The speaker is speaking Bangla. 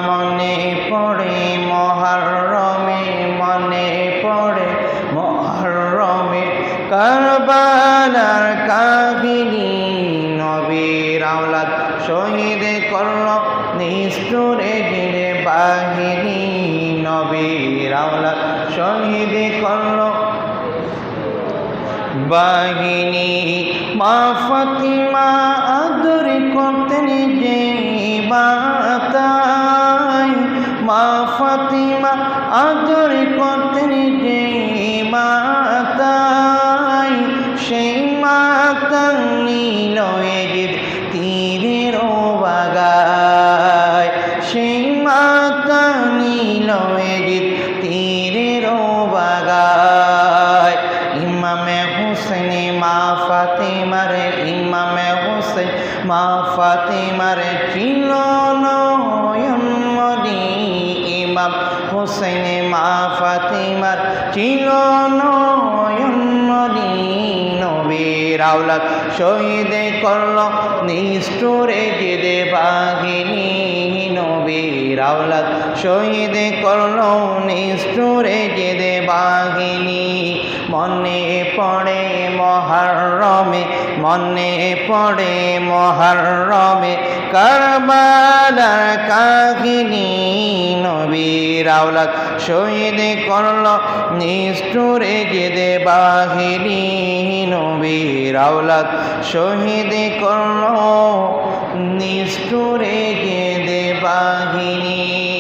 মনে পড়ে মুহররমে, মনে পড়ে মুহররমে কারবালার কাহিনী। নবীর আওলাদ শহীদ করল নিষ্ঠুরে জিনে বাহিনী। নবীর আওলাদ শহীদ করল বাহিনী। মা ফাতিমা আদর করতেন যে মাতায়, মা ফাতিমা আদর করতেন যে মাতায়, সেই মাতা নীল এজিদ তীরের বাগায়, সেই মাতা নীল এজিদ তীরের বাগায়। ইমামে হুসেন মা ফাতিমার, ইমামে হুসেন মা ফাতিমার ছিল নয়ন মনি। ইমাম হুসেন মা ফাতিমার ছিল নয়ন মনি। নবীর আওলাদ শহীদ করল নিষ্ঠুরে জিদে বাহিনী। নবীর আওলাদ শহীদ করল নিষ্ঠুরে জিদে বাহিনী। মনে পড়ে মুহররমে, মনে পড়ে মুহররমে কারবালার কাহিনী। নবীর আওলাদ শহীদ করল নিষ্ঠুরে জিদে বাহিনী। নবীর আওলাদ শহীদ করল নিষ্ঠুরে জিদে বাহিনী।